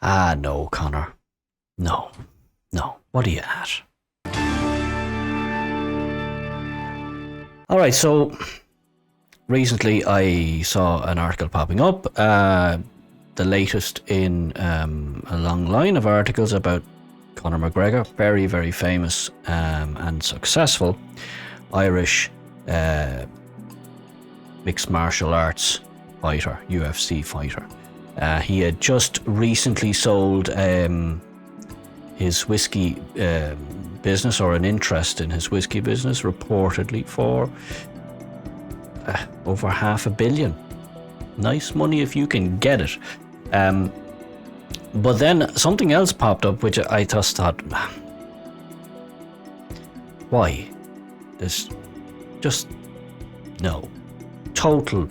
No, Conor. No. What are you at? Alright, so recently I saw an article popping up, the latest in a long line of articles about Conor McGregor, very, very famous and successful Irish mixed martial arts fighter, UFC fighter. He had just recently sold his whiskey business, or an interest in his whiskey business, reportedly for over $500 million. Nice money if you can get it. But then something else popped up, which I just thought, why? This just no. Total.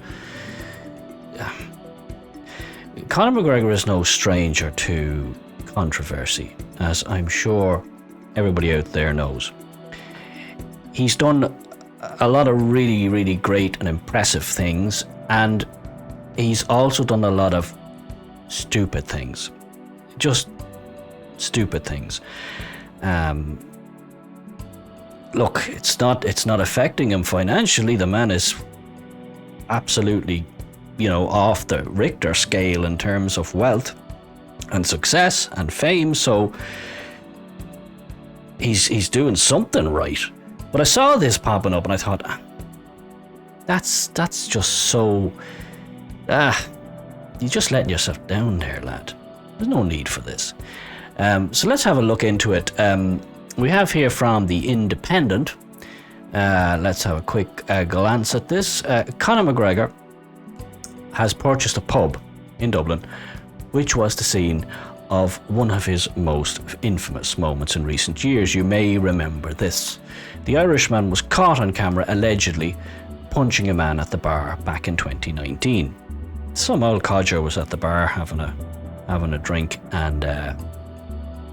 Conor McGregor is no stranger to controversy, as I'm sure everybody out there knows. He's done a lot of really, really great and impressive things, and he's also done a lot of stupid things. Just stupid things. Look, it's not affecting him financially. The man is absolutely, off the Richter scale in terms of wealth and success and fame, so he's doing something right. But I saw this popping up and I thought, that's just so you're just letting yourself down there, lad. There's no need for this. So let's have a look into it. We have here from The Independent. Let's have a quick glance at this. Conor McGregor has purchased a pub in Dublin, which was the scene of one of his most infamous moments in recent years. You may remember this. The Irishman was caught on camera allegedly punching a man at the bar back in 2019. Some old codger was at the bar having a drink, and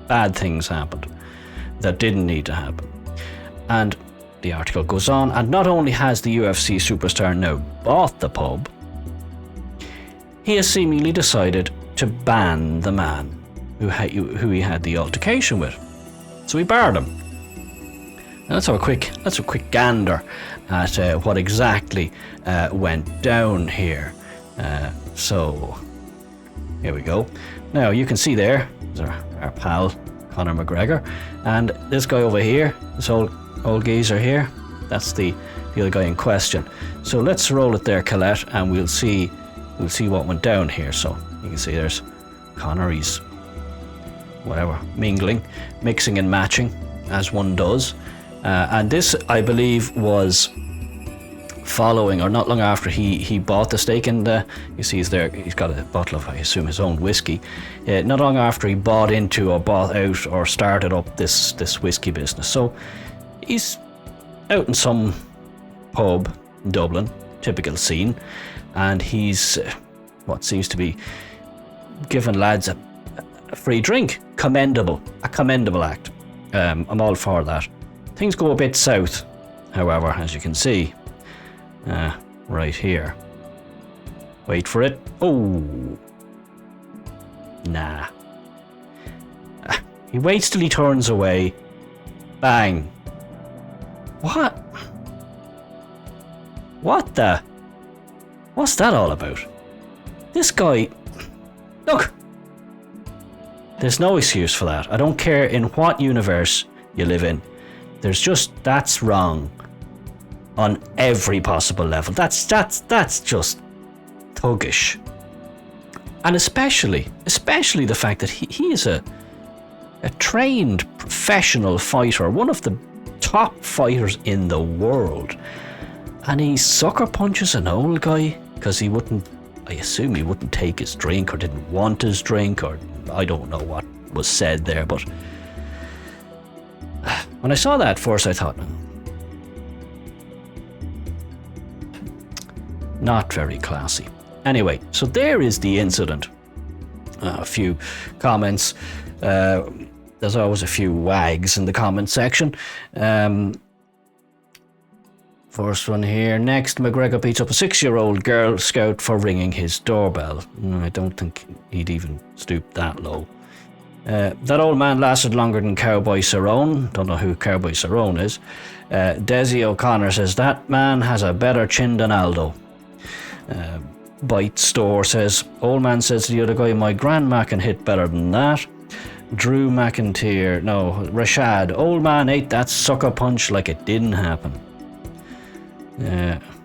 bad things happened that didn't need to happen. And the article goes on, and not only has the UFC superstar now bought the pub, he has seemingly decided to ban the man who he had the altercation with. So he barred him. Now let's have a quick gander at what exactly went down here. So here we go. Now you can see there's our pal Conor McGregor, and this guy over here, this old geezer here, that's the other guy in question. So let's roll it there, Colette, and we'll see what went down here. So you can see there's Conor, he's mixing and matching as one does, and this, I believe, was following or not long after he bought the stake in you see he's got a bottle of, I assume, his own whiskey. Not long after he bought into or bought out or started up this whiskey business. So he's out in some pub in Dublin, typical scene, and he's what seems to be giving lads a free drink. A commendable act. I'm all for that. Things go a bit south, however, as you can see. Right here. Wait for it. Oh. Nah. He waits till he turns away. Bang. What? What's that all about? This guy... Look. There's no excuse for that. I don't care in what universe you live in. That's wrong. On every possible level. That's just thuggish. And especially the fact that he is a trained professional fighter, one of the top fighters in the world. And he sucker punches an old guy because I assume he wouldn't take his drink or didn't want his drink, or I don't know what was said there, but when I saw that first I thought, not very classy. Anyway, so there is the incident. A few comments. There's always a few wags in the comment section. First one here. Next, McGregor beats up a 6-year-old Girl Scout for ringing his doorbell. I don't think he'd even stoop that low. That old man lasted longer than Cowboy Cerrone. Don't know who Cowboy Cerrone is. Desi O'Connor says, that man has a better chin than Aldo. Bite Store says, old man says to the other guy, my grandma can hit better than that. Drew Rashad, old man ate that sucker punch like it didn't happen.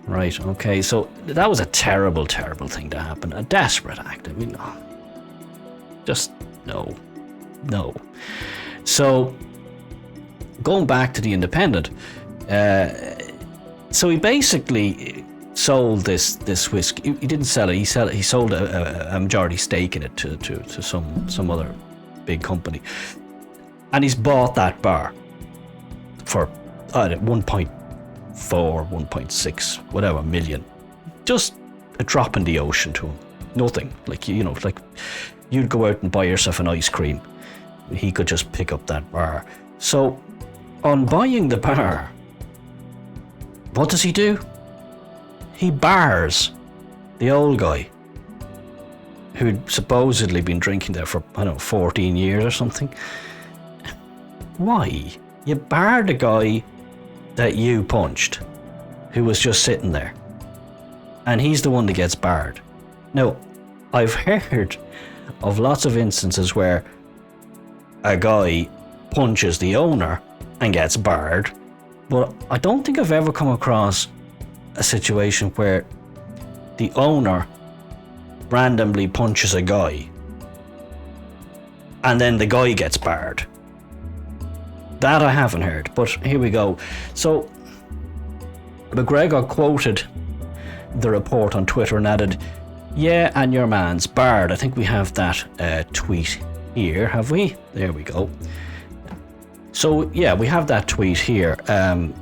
Right, okay, so that was a terrible, terrible thing to happen. A desperate act. I mean, no. So, going back to the Independent, so he basically sold this whiskey. He didn't sell it. He sold a majority stake in it to some other big company, and he's bought that bar for 1.4, 1.6, whatever million. Just a drop in the ocean to him. Nothing. Like like you'd go out and buy yourself an ice cream. He could just pick up that bar. So, on buying the bar, what does he do? He bars the old guy who'd supposedly been drinking there for, 14 years or something. Why? You bar the guy that you punched, who was just sitting there. And he's the one that gets barred. Now, I've heard of lots of instances where a guy punches the owner and gets barred, but I don't think I've ever come across a situation where the owner randomly punches a guy and then the guy gets barred. That I haven't heard, but here we go. So McGregor quoted the report on Twitter and added, yeah, and your man's barred. I think we have that tweet here, have we? There we go. So yeah, we have that tweet here.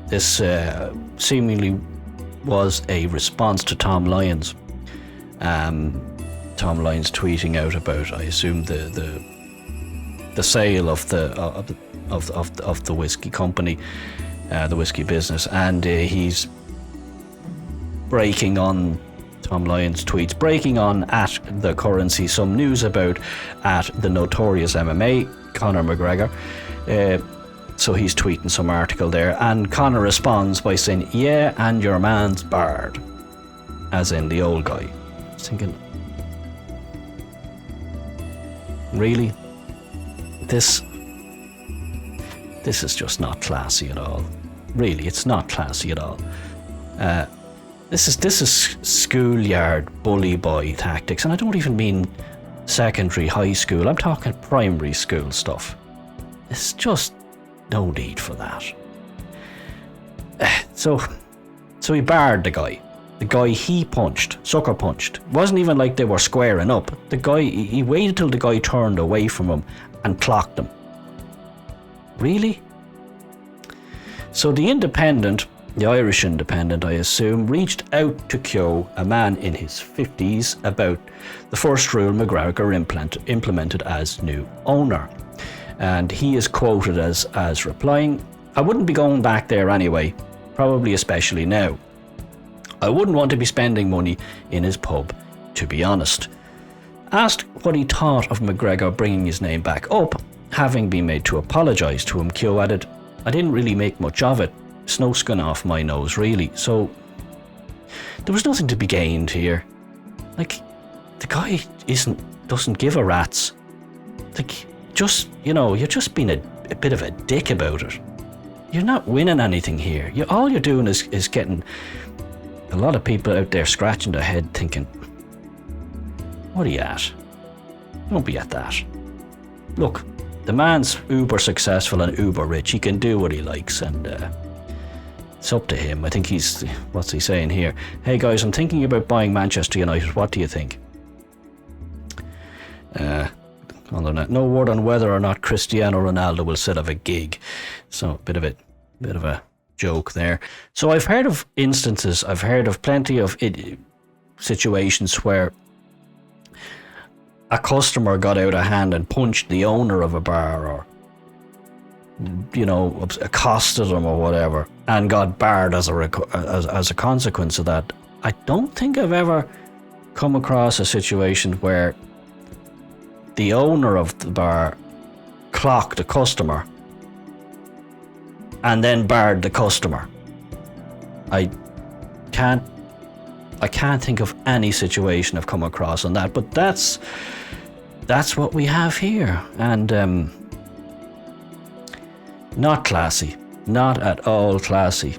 This seemingly was a response to Tom Lyons. Tom Lyons tweeting out about, I assume, the sale of the whiskey company, the whiskey business, and he's breaking on. Tom Lyons tweets, breaking on at the currency, some news about at the notorious MMA, Conor McGregor. So he's tweeting some article there, and Conor responds by saying, yeah, and your man's barred, as in the old guy. I was thinking, really? This is just not classy at all. Really, it's not classy at all. This is schoolyard bully boy tactics, and I don't even mean secondary, high school. I'm talking primary school stuff. It's just no need for that. So he barred the guy he punched, sucker punched. It wasn't even like they were squaring up. The guy, he waited till the guy turned away from him and clocked him. Really? So the Independent, the Irish Independent, I assume, reached out to Keogh, a man in his 50s, about the first rule McGregor implemented as new owner. And he is quoted as replying, I wouldn't be going back there anyway, probably especially now. I wouldn't want to be spending money in his pub, to be honest. Asked what he thought of McGregor bringing his name back up, having been made to apologise to him, Keogh added, I didn't really make much of it. It's no skin off my nose, really. So there was nothing to be gained here. Like, the guy doesn't give a rat's. Like, just, you're just being a bit of a dick about it. You're not winning anything here. All you're doing is getting a lot of people out there scratching their head thinking, what are you at? Don't be at that. Look, the man's uber successful and uber rich. He can do what he likes, and it's up to him. I think what's he saying here? Hey guys, I'm thinking about buying Manchester United. What do you think? No word on whether or not Cristiano Ronaldo will set up a gig. So a bit of a joke there. So I've heard of instances. I've heard of plenty of situations where a customer got out of hand and punched the owner of a bar, or accosted him or whatever, and got barred as a consequence of that. I don't think I've ever come across a situation where the owner of the bar clocked a customer and then barred the customer. I can't think of any situation I've come across on that, but that's what we have here, and not classy, not at all classy.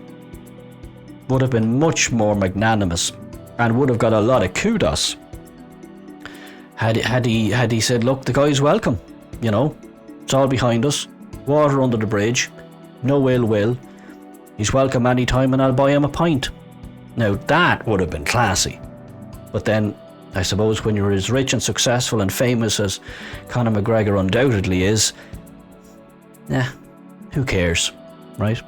Would have been much more magnanimous, and would have got a lot of kudos had he said, look, the guy's welcome, it's all behind us, water under the bridge, no ill will, he's welcome any time and I'll buy him a pint. Now that would have been classy. But then I suppose when you're as rich and successful and famous as Conor McGregor undoubtedly is, who cares, right?